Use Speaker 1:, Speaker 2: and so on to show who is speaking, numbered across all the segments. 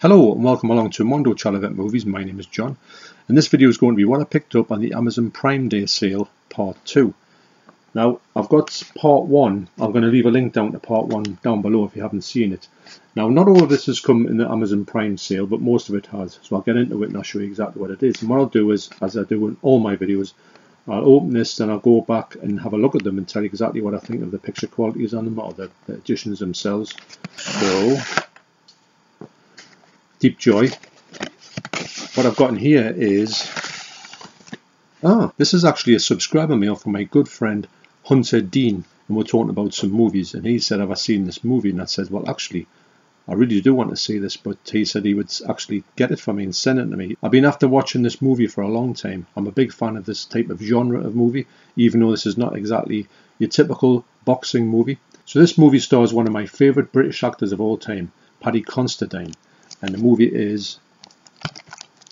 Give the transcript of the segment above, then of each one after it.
Speaker 1: Hello and welcome along to Mondo Chelloveck Movies. My name is John and this video is going to be what I picked up on the Amazon Prime Day sale part 2. Now I've got part 1, I'm going to leave a link down to part 1 down below if you haven't seen it. Now not all of this has come in the Amazon Prime sale, but most of it has, so I'll get into it and I'll show you exactly what it is. And what I'll do is, as I do in all my videos, I'll open this and I'll go back and have a look at them and tell you exactly what I think of the picture qualities on them or the editions themselves. So deep joy. What I've got in here is, this is actually a subscriber mail from my good friend Hunter Dean, and we're talking about some movies, and he said, have I seen this movie? And I said, well actually I really do want to see this, but he said he would actually get it for me and send it to me. I've been after watching this movie for a long time. I'm a big fan of this type of genre of movie, even though this is not exactly your typical boxing movie. So this movie stars one of my favourite British actors of all time, Paddy Considine. And the movie is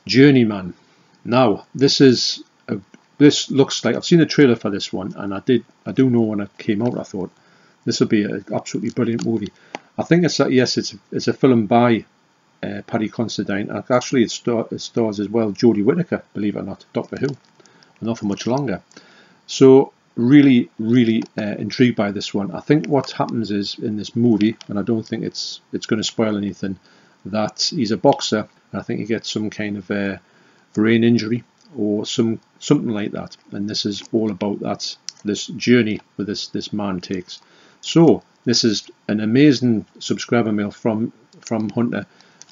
Speaker 1: Journeyman. Now this looks like, I've seen a trailer for this one, and I do know when it came out I thought this will be an absolutely brilliant movie. I think it's a film by Paddy Considine. Actually it stars as well Jodie Whittaker, believe it or not, Doctor Who, not for much longer. So really intrigued by this one. I think what happens is in this movie, and I don't think it's going to spoil anything, that he's a boxer, and I think he gets some kind of brain injury or something like that, and this is all about this journey that this man takes. So this is an amazing subscriber mail from Hunter,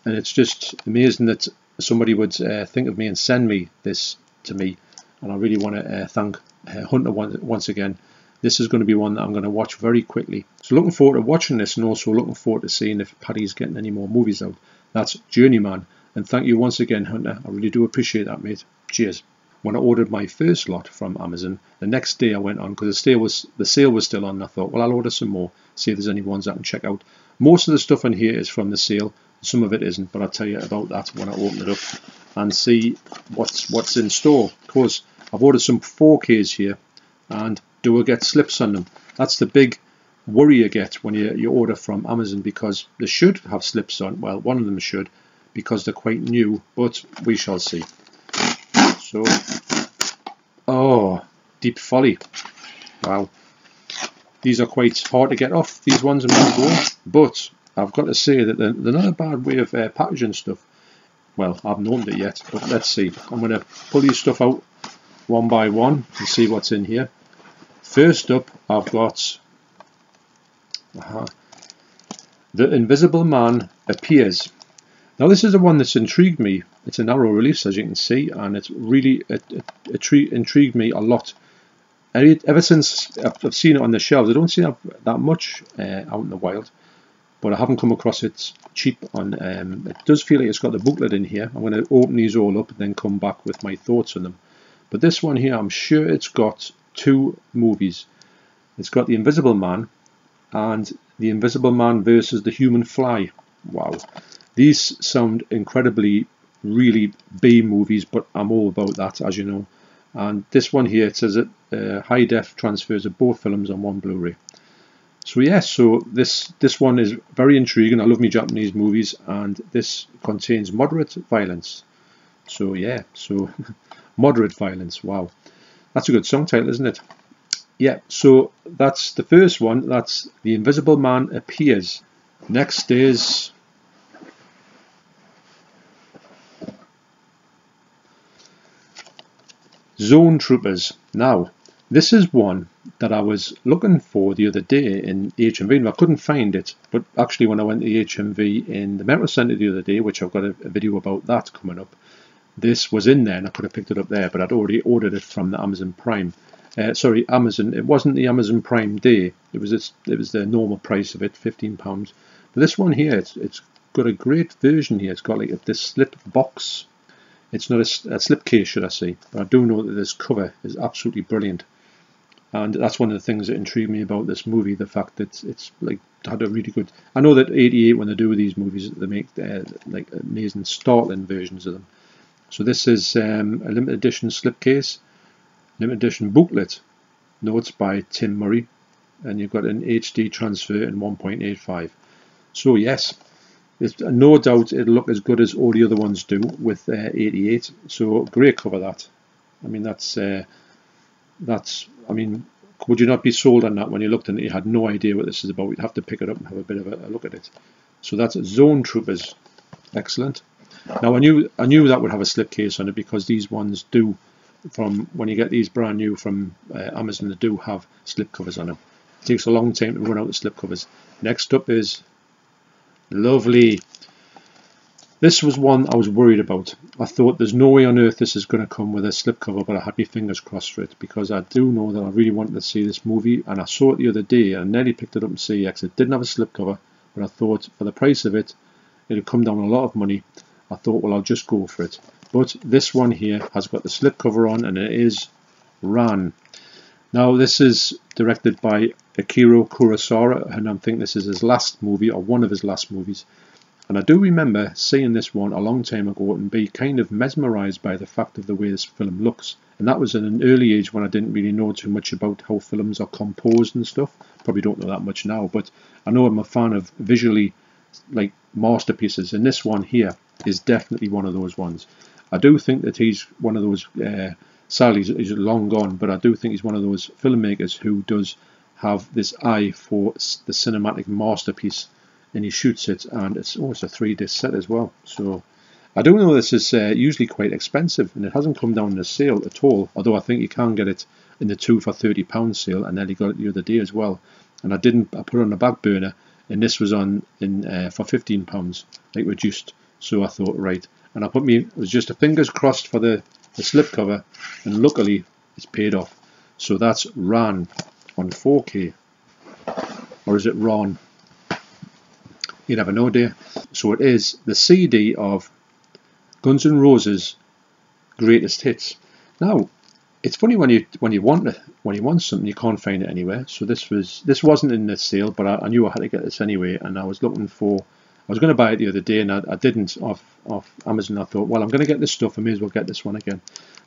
Speaker 1: and it's just amazing that somebody would think of me and send me this to me, and I really want to thank Hunter once again. This is going to be one that I'm going to watch very quickly. So looking forward to watching this, and also looking forward to seeing if Paddy's getting any more movies out. That's Journeyman. And thank you once again, Hunter. I really do appreciate that, mate. Cheers. When I ordered my first lot from Amazon, the next day I went on, because the sale was still on, and I thought, well, I'll order some more, see if there's any ones I can check out. Most of the stuff in here is from the sale. Some of it isn't, but I'll tell you about that when I open it up and see what's in store. Of course, I've ordered some 4Ks here, and do I get slips on them? That's the big worry you get when you order from Amazon, because they should have slips on. Well, one of them should, because they're quite new, but we shall see. So, Deep Folly. Wow. These are quite hard to get off, these ones in one go, but I've got to say that they're not a bad way of packaging stuff. Well, I haven't opened it yet, but let's see. I'm going to pull these stuff out one by one and see what's in here. First up, I've got The Invisible Man Appears. Now this is the one that's intrigued me. It's a narrow release, as you can see, and it's really intrigued me a lot. Ever since I've seen it on the shelves, I don't see that much out in the wild, but I haven't come across it cheap. It does feel like it's got the booklet in here. I'm going to open these all up and then come back with my thoughts on them. But this one here, I'm sure it's got 2 movies. It's got The Invisible Man and The Invisible Man versus the Human Fly. Wow. These sound incredibly, really B movies, but I'm all about that, as you know. And this one here, it says that high def transfers of both films on one Blu-ray. So yes, so this one is very intriguing. I love me Japanese movies, and this contains moderate violence. So yeah, so moderate violence. Wow, that's a good song title, isn't it? Yeah, so that's the first one. That's The Invisible Man Appears. Next is Zone Troopers. Now, this is one that I was looking for the other day in HMV, and I couldn't find it. But actually, when I went to the HMV in the Metro Centre the other day, which I've got a video about that coming up, this was in there, and I could have picked it up there, but I'd already ordered it from the Amazon Prime. Sorry, Amazon. It wasn't the Amazon Prime Day. It was the normal price of it, £15. But this one here, it's got a great version here. It's got like this slip box. It's not a slipcase, should I say, but I do know that this cover is absolutely brilliant, and that's one of the things that intrigued me about this movie, the fact that it's like had a really good. I know that 88, when they do these movies, they make like amazing, startling versions of them. So this is a limited edition slipcase, limited edition booklet, notes by Tim Murray, and you've got an HD transfer in 1.85. So yes, There's no doubt it'll look as good as all the other ones do with 88. So great cover that. I mean that's I mean, would you not be sold on that when you looked at it? You had no idea what this is about. You'd have to pick it up and have a bit of a look at it. So that's Zone Troopers. Excellent. Now I knew that would have a slipcase on it because these ones do, from when you get these brand new from Amazon, they do have slip covers on them. It takes a long time to run out of slip covers. Next up is lovely. This was one I was worried about. I thought there's no way on earth this is going to come with a slipcover, but I had my fingers crossed for it because I do know that I really wanted to see this movie, and I saw it the other day and nearly picked it up in CX. It didn't have a slipcover, but I thought for the price of it, it would come down a lot of money. I thought, well, I'll just go for it. But this one here has got the slipcover on, and it is Ran. Now this is directed by Akira Kurosawa, and I'm thinking this is his last movie, or one of his last movies. And I do remember seeing this one a long time ago and be kind of mesmerised by the fact of the way this film looks. And that was at an early age when I didn't really know too much about how films are composed and stuff. Probably don't know that much now, but I know I'm a fan of visually like masterpieces, and this one here is definitely one of those ones. I do think that he's one of those, sadly he's long gone, but I do think he's one of those filmmakers who does have this eye for the cinematic masterpiece. And he shoots it, and it's a 3-disc set as well. So I do know this is usually quite expensive, and it hasn't come down in the sale at all, although I think you can get it in the 2 for £30 sale, and then he got it the other day as well. And I put it on the back burner, and this was on for £15, like reduced. So I thought, right, and it was just a fingers crossed for the slipcover, and luckily it's paid off. So that's Ran on 4K, or is it Ron? You never know, dear. So it is the CD of Guns N' Roses' greatest hits. Now, it's funny when you want something, you can't find it anywhere. So this wasn't in the sale, but I knew I had to get this anyway, and I was going to buy it the other day, and I didn't off Amazon. I thought, well, I'm going to get this stuff, I may as well get this one again.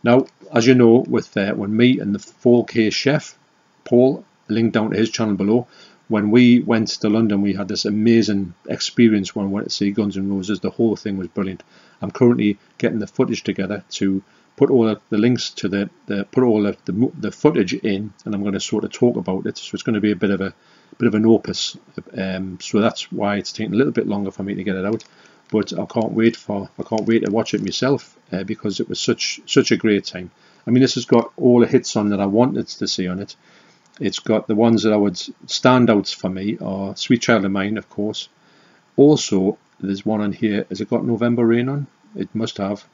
Speaker 1: Now, as you know, with when me and the 4K chef Paul, link down to his channel below. When we went to London, we had this amazing experience when we went to see Guns N' Roses. The whole thing was brilliant. I'm currently getting the footage together to put all the links to put all the footage in, and I'm going to sort of talk about it. So it's going to be a bit of an opus. So that's why it's taking a little bit longer for me to get it out. But I can't wait to watch it myself because it was such a great time. I mean, this has got all the hits on that I wanted to see on it. It's got the ones that I would standouts for me are Sweet Child of Mine, of course. Also, there's one on here. Has it got November Rain on? It must have.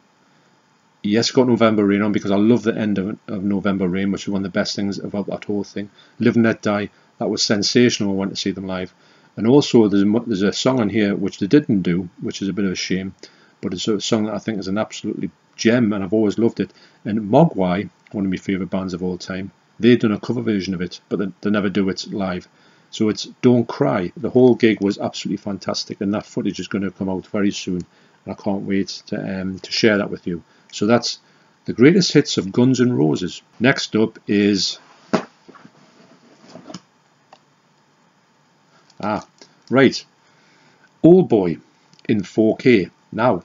Speaker 1: Yes, got November Rain on because I love the end of November Rain, which is one of the best things about that whole thing. Live and Let Die, that was sensational. I went to see them live. And also, there's a song on here which they didn't do, which is a bit of a shame. But it's a song that I think is an absolutely gem, and I've always loved it. And Mogwai, one of my favourite bands of all time, they've done a cover version of it, but they never do it live. So it's Don't Cry. The whole gig was absolutely fantastic, and that footage is going to come out very soon, and I can't wait to share that with you. So that's the greatest hits of Guns N' Roses. Next up is Old Boy in 4K. Now,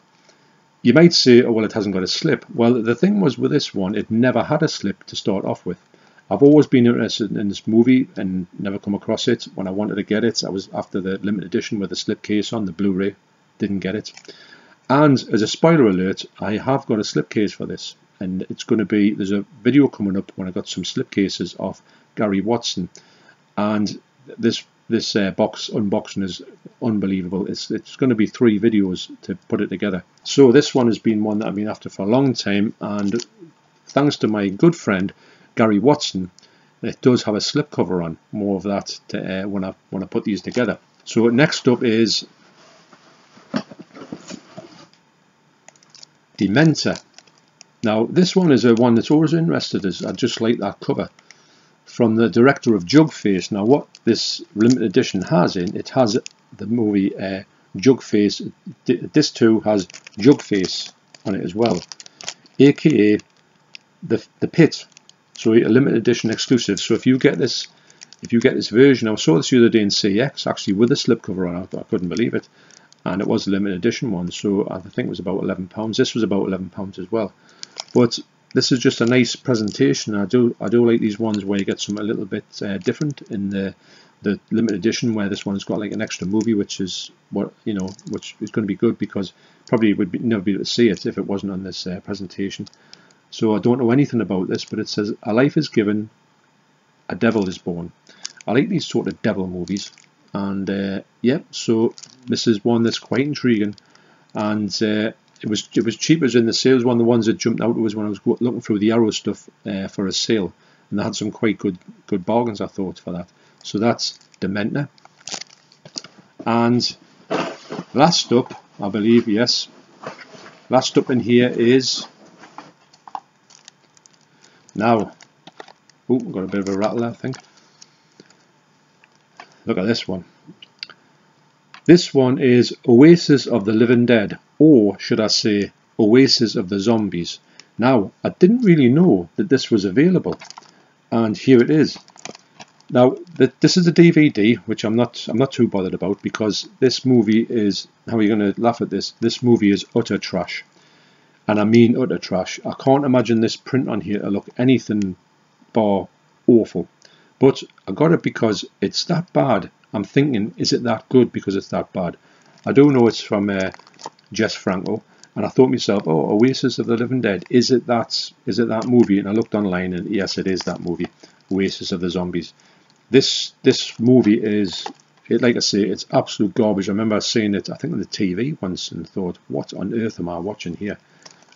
Speaker 1: you might say, oh well, it hasn't got a slip. Well, the thing was with this one, it never had a slip to start off with. I've always been interested in this movie and never come across it. When I wanted to get it, I was after the limited edition with the slip case on, the Blu-ray. Didn't get it. And as a spoiler alert, I have got a slipcase for this. And it's going to be, there's a video coming up when I got some slipcases of Gary Watson. And this box unboxing is unbelievable. It's going to be 3 videos to put it together. So this one has been one that I've been after for a long time. And thanks to my good friend, Gary Watson, it does have a slipcover on. More of that to, when I put these together. So next up is Dementor. Now this one is one that's always interested us. I just like that cover from the director of Jugface. Now what this limited edition has in it has the movie Jugface. This too has Jugface on it as well, aka the Pit. So a limited edition exclusive. So if you get this version, I saw this the other day in CX, actually with a slipcover on. I couldn't believe it. and it was a limited edition one, so I think it was about £11. This was about £11 as well. But this is just a nice presentation. I do like these ones where you get something a little bit different in the limited edition, where this one's got like an extra movie, which is what which is going to be good, because probably would never be able to see it if it wasn't on this presentation. So I don't know anything about this, but it says a life is given, a devil is born. I like these sort of devil movies, and yeah, so this is one that's quite intriguing, and it was cheap. It was in the sales. One of the ones that jumped out was when I was looking through the Arrow stuff for a sale, and they had some quite good bargains, I thought, for that. So that's Dementor. And last up, I believe, yes, last up in here is, now, oh, got a bit of a rattle there, I think. Look at this one. This one is Oasis of the Living Dead, or should I say Oasis of the Zombies. Now, I didn't really know that this was available, and here it is. Now, this is a DVD, which I'm not too bothered about, because this movie is, how are you going to laugh at this? This movie is utter trash, and I mean utter trash. I can't imagine this print on here to look anything bar awful, but I got it because it's that bad. I'm thinking, is it that good because it's that bad? I do know it's from Jess Franco, and I thought to myself, oh, Oasis of the Living Dead, is it that movie? And I looked online, and yes, it is that movie, Oasis of the Zombies. This movie is, like I say, it's absolute garbage. I remember seeing it, I think, on the TV once, and thought, what on earth am I watching here?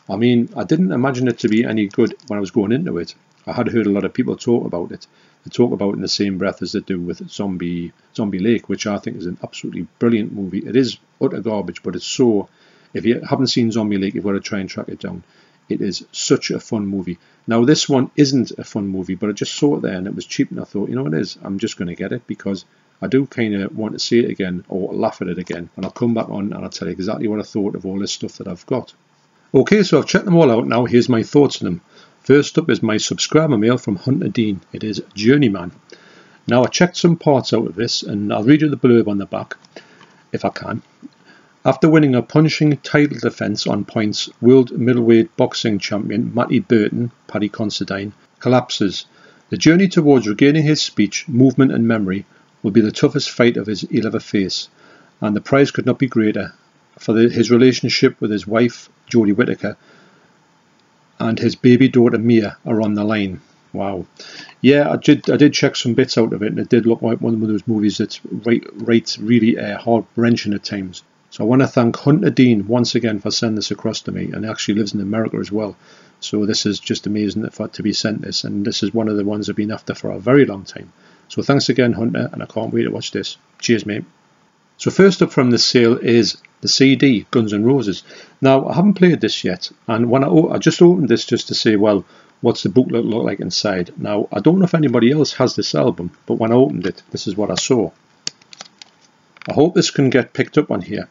Speaker 1: I mean, I didn't imagine it to be any good when I was going into it. I had heard a lot of people talk about it. They talk about it in the same breath as they do with Zombie Lake, which I think is an absolutely brilliant movie. It is utter garbage, but it's so, if you haven't seen Zombie Lake, you've got to try and track it down. It is such a fun movie. Now, this one isn't a fun movie, but I just saw it there and it was cheap, and I thought, you know what it is, I'm just going to get it, because I do kind of want to see it again or laugh at it again, and I'll come back on and I'll tell you exactly what I thought of all this stuff that I've got. Okay, so I've checked them all out now. Here's my thoughts on them. First up is my subscriber mail from Hunter Dean. It is Journeyman. Now, I checked some parts out of this, and I'll read you the blurb on the back, if I can. After winning a punching title defence on points, world middleweight boxing champion Matty Burton, Paddy Considine, collapses. The journey towards regaining his speech, movement and memory will be the toughest fight he'll ever face, and the prize could not be greater, for his relationship with his wife, Jodie Whittaker, and his baby daughter Mia are on the line. Wow. Yeah, I did check some bits out of it, and it did look like one of those movies that's really heart-wrenching at times. So I want to thank Hunter Dean once again for sending this across to me, and he actually lives in America as well. So this is just amazing to be sent this, and this is one of the ones I've been after for a very long time. So thanks again, Hunter, and I can't wait to watch this. Cheers, mate. So first up from the sale is the CD, Guns N' Roses. Now, I haven't played this yet, and when I just opened this just to say, well, what's the booklet look like inside? Now, I don't know if anybody else has this album, but when I opened it, this is what I saw. I hope this can get picked up on here.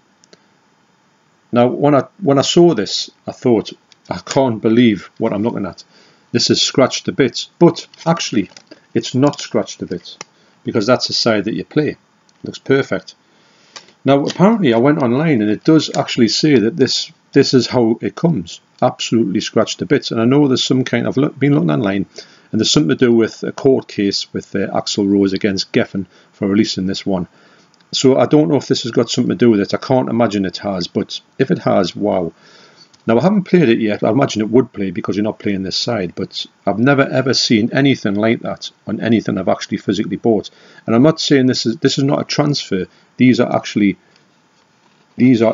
Speaker 1: Now, when I saw this, I thought, I can't believe what I'm looking at. This is scratched to bits, but actually, it's not scratched to bits, because that's the side that you play. It looks perfect. Now, apparently, I went online, and it does actually say that this is how it comes, absolutely scratched to bits. And I know there's some kind, I've been looking online, and there's something to do with a court case with Axl Rose against Geffen for releasing this one. So I don't know if this has got something to do with it. I can't imagine it has, but if it has, wow. Now, I haven't played it yet. I imagine it would play because you're not playing this side, but I've never ever seen anything like that on anything I've actually physically bought. And I'm not saying this is not a transfer. These are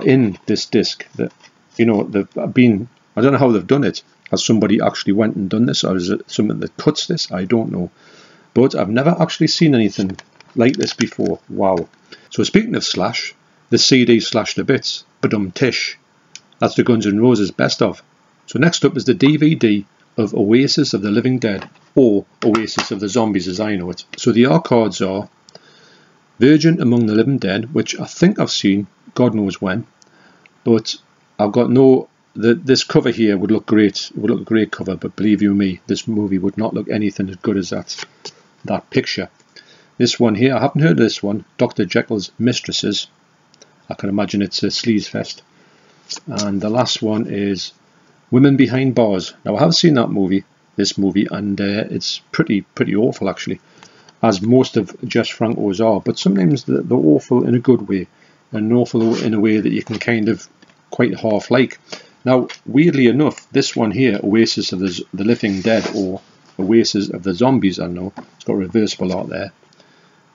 Speaker 1: in this disc that, you know, they've been, I don't know how they've done it. Has somebody actually went and done this, or is it something that cuts this? I don't know. But I've never actually seen anything like this before. Wow. So speaking of Slash, the CD slashed to bits, tish. That's the Guns N' Roses best of. So next up is the DVD of Oasis of the Living Dead, or Oasis of the Zombies as I know it. So the art cards are Virgin Among the Living Dead, which I think I've seen, God knows when, but I've got this cover here would look great. It would look a great cover, but believe you me, this movie would not look anything as good as that picture. This one here, I haven't heard of this one, Dr. Jekyll's Mistresses. I can imagine it's a sleaze fest. And the last one is Women Behind Bars. Now I have seen this movie, and it's pretty awful actually, as most of Jess Franco's are. But sometimes they're awful in a good way, and awful in a way that you can kind of quite half like. Now, weirdly enough, this one here, Oasis of the Living Dead, or Oasis of the Zombies, I know it's got reversible art there.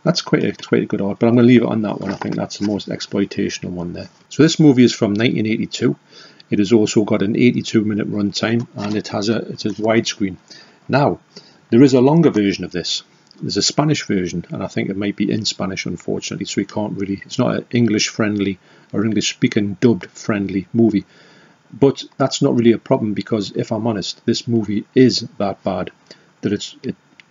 Speaker 1: That's quite a good art, but I'm going to leave it on that one. I think that's the most exploitational one there. So this movie is from 1982. It has also got an 82-minute runtime, and it's a widescreen. Now, there is a longer version of this. There's a Spanish version, and I think it might be in Spanish, unfortunately, so we can't really, it's not an English-friendly or English-speaking dubbed-friendly movie. But that's not really a problem, because if I'm honest, this movie is that bad that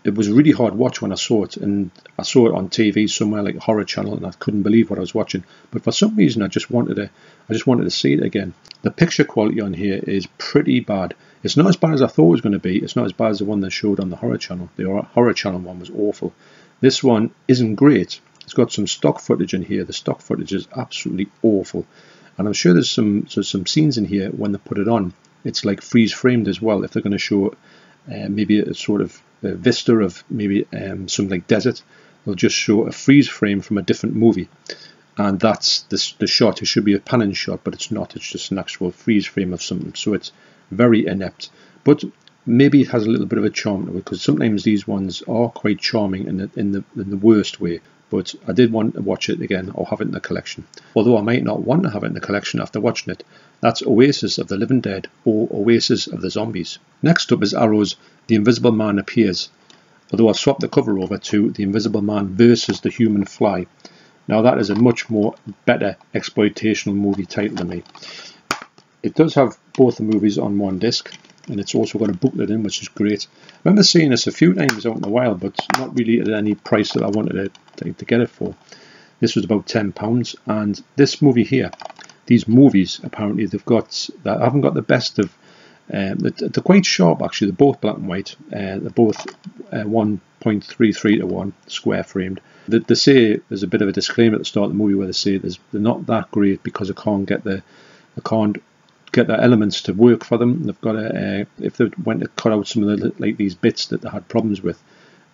Speaker 1: it was a really hard watch when I saw it, and I saw it on TV somewhere like a horror channel, and I couldn't believe what I was watching. But for some reason, I just wanted to see it again. The picture quality on here is pretty bad. It's not as bad as I thought it was going to be. It's not as bad as the one they showed on the horror channel. The horror channel one was awful. This one isn't great. It's got some stock footage in here. The stock footage is absolutely awful. And I'm sure there's some scenes in here when they put it on. It's like freeze framed as well. If they're going to show maybe a sort of a vista of maybe some like desert, they'll just show a freeze frame from a different movie. And that's the shot. It should be a panning shot, but it's not. It's just an actual freeze frame of something. So it's very inept. But maybe it has a little bit of a charm to it, because sometimes these ones are quite charming in the worst way. But I did want to watch it again, or have it in the collection. Although I might not want to have it in the collection after watching it. That's Oasis of the Living Dead, or Oasis of the Zombies. Next up is Arrow's The Invisible Man Appears, although I've swapped the cover over to The Invisible Man versus the Human Fly. Now that is a much more better exploitational movie title than me. It does have both the movies on one disc, and it's also got a booklet in, which is great. I remember seeing this a few times out in the wild, but not really at any price that I wanted to get it for. This was about £10, and this movie here, these movies, apparently they haven't got the best of, they're quite sharp actually. They're both black and white. They're both 1.33 to 1 square framed. They say, there's a bit of a disclaimer at the start of the movie where they say they're not that great because they can't get the elements to work for them. They've got if they went to cut out some of the like these bits that they had problems with,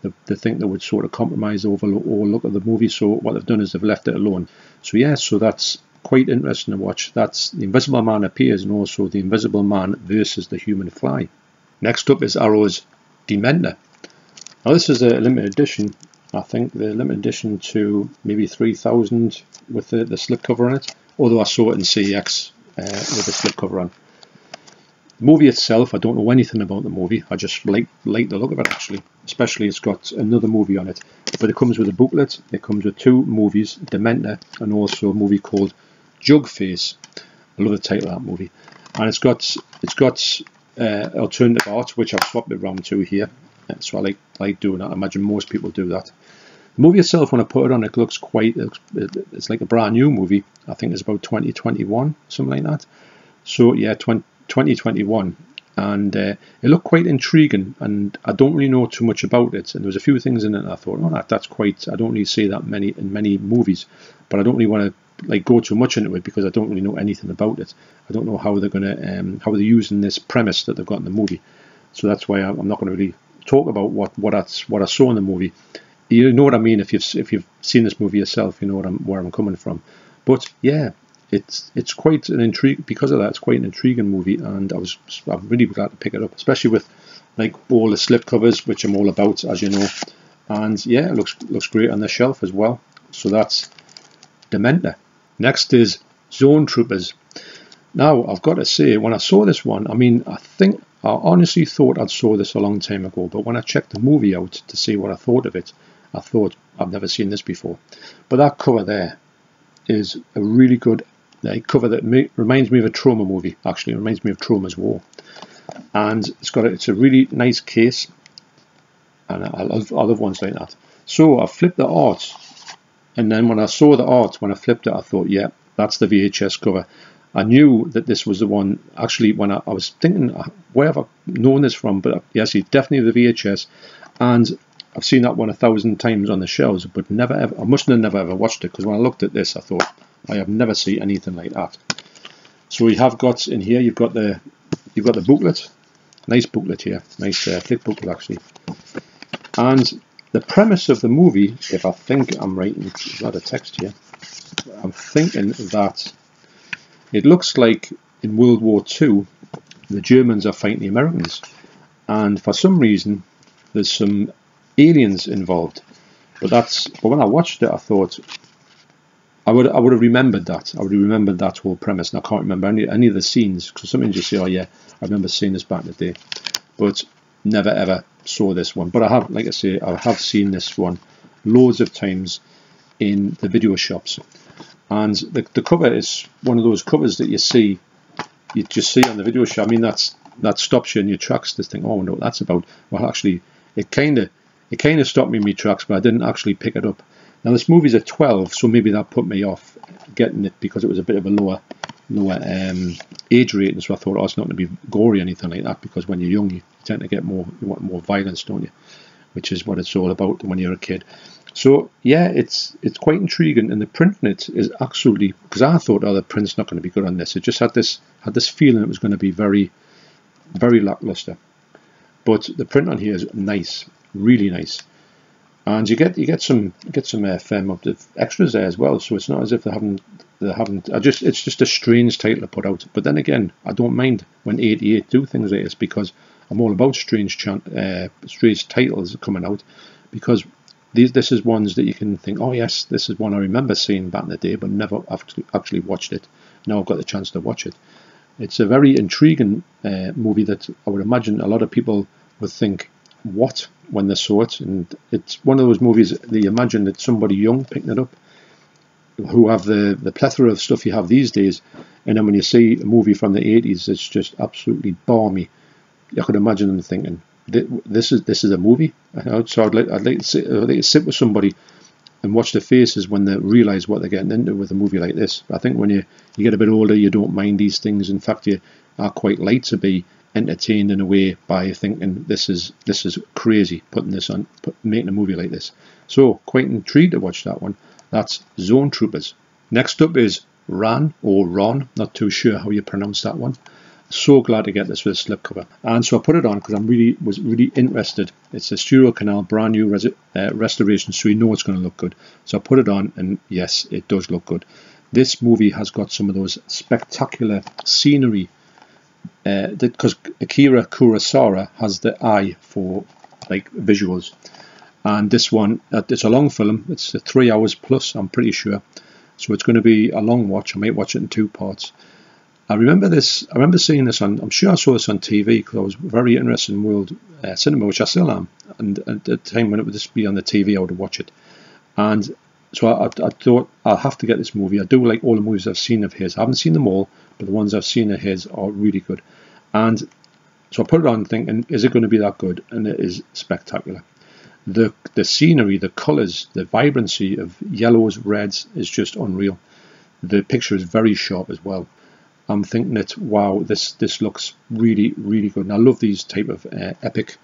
Speaker 1: they think they would sort of compromise over or look at the movie. So what they've done is they've left it alone. So yeah, so that's quite interesting to watch. That's The Invisible Man Appears, and also The Invisible Man versus the Human Fly. Next up is Arrow's Dementor. Now this is a limited edition. I think the limited edition to maybe 3,000 with the slipcover on it. Although I saw it in CEX with the slipcover on. The movie itself, I don't know anything about the movie. I just like the look of it actually. Especially it's got another movie on it. But it comes with a booklet. It comes with two movies, Dementor, and also a movie called Jugface. I love the title of that movie. And it's got alternative art, which I've swapped it around to here. So I like doing that. I imagine most people do that. The movie itself, when I put it on, it looks it's like a brand new movie. I think it's about 2021, something like that. So yeah, 2021. And it looked quite intriguing, and I don't really know too much about it. And there was a few things in it that I thought, oh, that's quite, I don't really see that many in many movies. But I don't really want to go too much into it because I don't really know anything about it. I don't know how they're how they're using this premise that they've got in the movie. So that's why I'm not going to really talk about what I saw in the movie. You know what I mean if you've seen this movie yourself. You know where I'm coming from. But yeah, it's quite an intrigue because of that. It's quite an intriguing movie, and I'm really glad to pick it up, especially with like all the slipcovers, which I'm all about, as you know. And yeah, it looks great on the shelf as well. So that's Dementor. Next is Zone Troopers. Now I've got to say, when I saw this one, I mean, I honestly thought I'd saw this a long time ago, but when I checked the movie out to see what I thought of it, I thought I've never seen this before. But that cover there is a really good cover that reminds me of a Trauma movie. Actually, it reminds me of Trauma's War, and it's a really nice case, and I love ones like that. So I flipped the art, and then when I saw the art, when I flipped it, I thought, yeah, that's the VHS cover. I knew that this was the one. Actually, when I was thinking, where have I known this from? But yes, it's definitely the VHS, and I've seen that one 1,000 times on the shelves, but never ever. I must have never ever watched it, because when I looked at this, I thought, I have never seen anything like that. So you have got in here, you've got the booklet, nice booklet here, nice thick booklet actually, and the premise of the movie, if I think I'm right, it's not a text here, I'm thinking that it looks like in World War II the Germans are fighting the Americans, and for some reason there's some aliens involved. But when I watched it, I thought I would have remembered that. I would have remembered that whole premise, and I can't remember any of the scenes, because sometimes you say, oh yeah, I remember seeing this back in the day, but never ever saw this one. But I have, like I say, I have seen this one loads of times in the video shops, and the cover is one of those covers that you just see on the video shop. I mean, that stops you in your tracks to think, oh, I wonder what that's about. Well, actually, it kind of stopped me in my tracks, but I didn't actually pick it up. Now this movie's at 12, so maybe that put me off getting it because it was a bit of a lower age rating. So I thought, oh, it's not going to be gory or anything like that, because when you're young, you tend to get you want more violence, don't you? Which is what it's all about when you're a kid. So yeah, it's quite intriguing, and the print in it is absolutely, because I thought, oh, the print's not going to be good on this. It just had this feeling it was going to be very, very lackluster. But the print on here is nice, really nice. And you get some fair amount of extras there as well. So it's not as if they haven't. It's just a strange title to put out. But then again, I don't mind when 88 do things like this, because I'm all about strange titles coming out, because this is ones that you can think, oh yes, this is one I remember seeing back in the day, but never actually watched it. Now I've got the chance to watch it. It's a very intriguing movie that I would imagine a lot of people would think, what, when they saw it. And it's one of those movies that you imagine that somebody young picking it up, who have the plethora of stuff you have these days, and then when you see a movie from the 80s, it's just absolutely balmy. I could imagine them thinking, this is a movie. So I'd like to sit with somebody and watch their faces when they realise what they're getting into with a movie like this. I think when you get a bit older, you don't mind these things. In fact, you are quite like to be entertained in a way by thinking, this is crazy, putting this on, making a movie like this. So quite intrigued to watch that one. That's Zone Troopers. Next up is Ran, or Ron, not too sure how you pronounce that one. So glad to get this with a slipcover, and so I put it on because I was really interested. It's a Studio Canal brand new restoration, so you know it's going to look good. So I put it on, and yes, it does look good. This movie has got some of those spectacular scenery, because Akira Kurosawa has the eye for like visuals, and this one, it's a long film. It's 3 hours plus, I'm pretty sure, so it's going to be a long watch. I might watch it in 2 parts. I remember seeing this on, I'm sure I saw this on TV, because I was very interested in world cinema, which I still am, and at the time when it would just be on the TV, I would watch it. And so I thought, I'll have to get this movie. I do like all the movies I've seen of his. I haven't seen them all, but the ones I've seen of his are really good. And so I put it on thinking, is it going to be that good? And it is spectacular. The scenery, the colours, the vibrancy of yellows, reds is just unreal. The picture is very sharp as well. I'm thinking that, wow, this looks really, really good. And I love these type of epic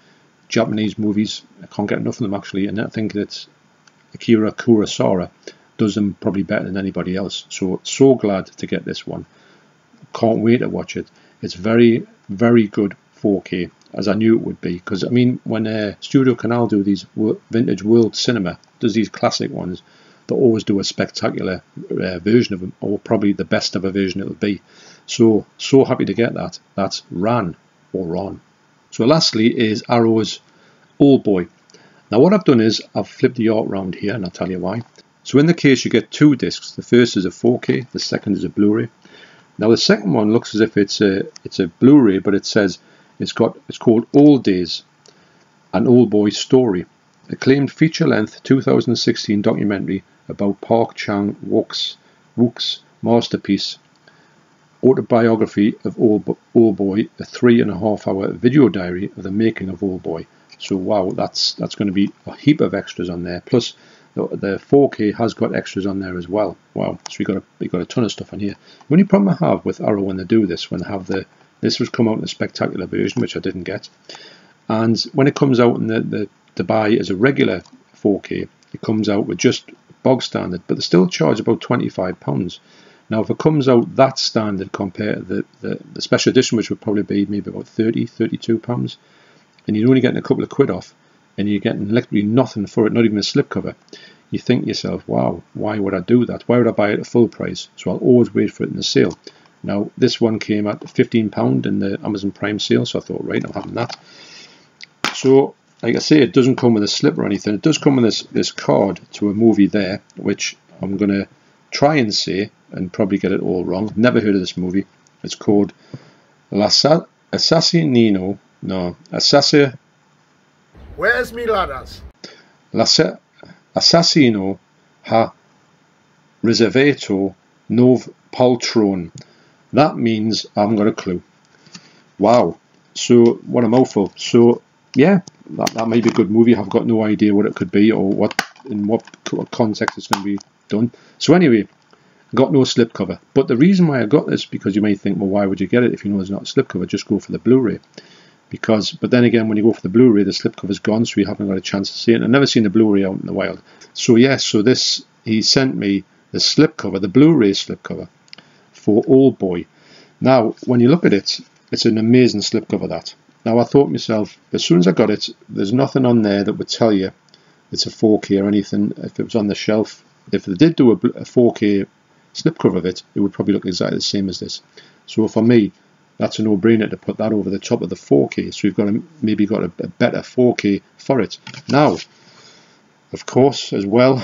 Speaker 1: Japanese movies. I can't get enough of them, actually. And I think that Akira Kurosawa does them probably better than anybody else. So glad to get this one. Can't wait to watch it. It's very, very good 4K, as I knew it would be. Because, I mean, when Studio Canal do these vintage world cinema, does these classic ones, they always do a spectacular version of them, or probably the best of a version it will be. So happy to get that. That's Ran, or Ron. So lastly is Arrow's Old Boy. Now what I've done is I've flipped the art round here, and I'll tell you why. So in the case you get 2 discs. The first is a 4K, the second is a Blu-ray. Now the second one looks as if it's a Blu-ray, but it says it's called Old Days, an Old Boy Story, acclaimed feature-length 2016 documentary about Park Chan-wook's masterpiece, autobiography of Old Boy, a 3.5-hour video diary of the making of Old Boy. So wow, that's going to be a heap of extras on there. Plus the 4K has got extras on there as well. Wow, so we got a ton of stuff on here. The only problem I have with Arrow when they do this, when they have this was come out in a spectacular version, which I didn't get, and when it comes out in the buy as a regular 4K, it comes out with just bog standard, but they still charge about £25. Now, if it comes out that standard compared to the special edition, which would probably be maybe about £32, and you're only getting a couple of quid off, and you're getting literally nothing for it, not even a slipcover, you think to yourself, wow, why would I do that? Why would I buy it at full price? So I'll always wait for it in the sale. Now, this one came at £15 in the Amazon Prime sale, so I thought, right, I'm having that. So, like I say, it doesn't come with a slip or anything. It does come with this card to a movie there, which I'm going to try and say, and probably get it all wrong. Never heard of this movie. It's called Assassino.
Speaker 2: Where's me ladders?
Speaker 1: Assassino ha riservato nov poltron. That means I haven't got a clue. Wow. So, what a mouthful. So, yeah, that might be a good movie. I've got no idea what it could be or in what context it's going to be done. So anyway, got no slipcover. But the reason why I got this, because you may think, well, why would you get it if you know there's not a slipcover? Just go for the Blu-ray. But then again, when you go for the Blu-ray, the slipcover's gone, so you haven't got a chance to see it. I've never seen the Blu-ray out in the wild. So yes, so he sent me the slipcover, the Blu-ray slipcover for Old Boy. Now, when you look at it, it's an amazing slipcover, that. Now, I thought to myself, as soon as I got it, there's nothing on there that would tell you it's a 4K or anything. If it was on the shelf, if they did do a 4K slipcover of it, it would probably look exactly the same as this. So for me, that's a no-brainer to put that over the top of the 4K. So you've got maybe got a better 4K for it. Now, of course, as well,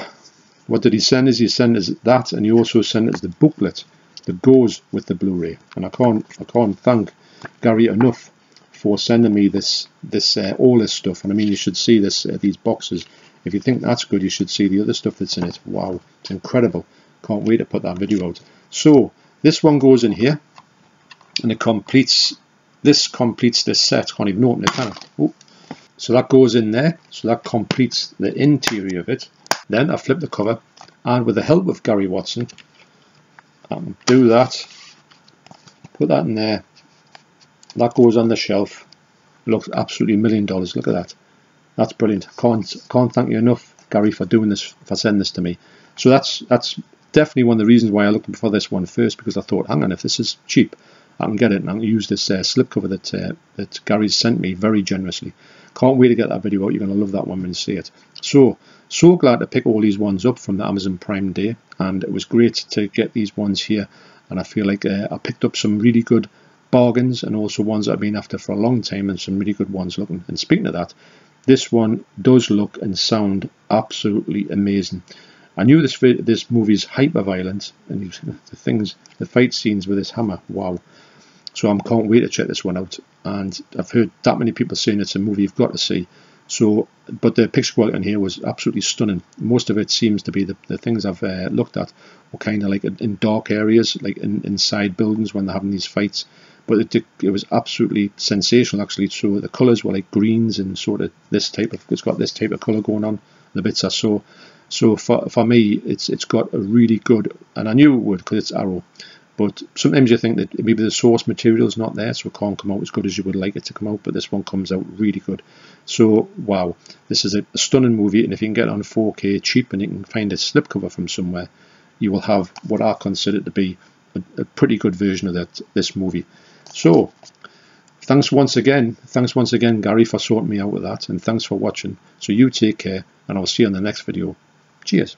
Speaker 1: what did he send us? He sent us that, and he also sent us the booklet that goes with the Blu-ray. And I can't thank Gary enough for sending me all this stuff. And I mean, you should see these boxes. If you think that's good, you should see the other stuff that's in it. Wow, it's incredible. Can't wait to put that video out. So this one goes in here, and it completes this set. Can't even open it, can I? Oh. So that goes in there. So that completes the interior of it. Then I flip the cover, and with the help of Gary Watson, I can do that. Put that in there. That goes on the shelf. It looks absolutely $1 million. Look at that. That's brilliant. Can't thank you enough, Gary, for doing this, for sending this to me. So that's definitely one of the reasons why I looked for this one first, because I thought, hang on, if this is cheap, I can get it, and I can use this slipcover that Gary's sent me very generously. Can't wait to get that video out. You're going to love that one when you see it. So glad to pick all these ones up from the Amazon Prime Day, and it was great to get these ones here. And I feel like I picked up some really good bargains, and also ones that I've been after for a long time, and some really good ones looking. And speaking of that, this one does look and sound absolutely amazing. I knew this movie's hyper violent, and the fight scenes with this hammer, wow. So I can't wait to check this one out. And I've heard that many people saying it's a movie you've got to see. So, but the picture quality in here was absolutely stunning. Most of it seems to be the things I've looked at were kind of like in dark areas, like inside buildings when they're having these fights. But it was absolutely sensational, actually. So the colours were like greens and sort of it's got this type of colour going on, the bits I saw. So for me, it's got a really good, and I knew it would because it's Arrow. But sometimes you think that maybe the source material is not there, so it can't come out as good as you would like it to come out. But this one comes out really good. So wow, this is a stunning movie, and if you can get it on 4K cheap and you can find a slipcover from somewhere, you will have what I consider to be a pretty good version of this movie. So thanks once again, Gary, for sorting me out with that, and thanks for watching. So you take care, and I'll see you in the next video. Cheers.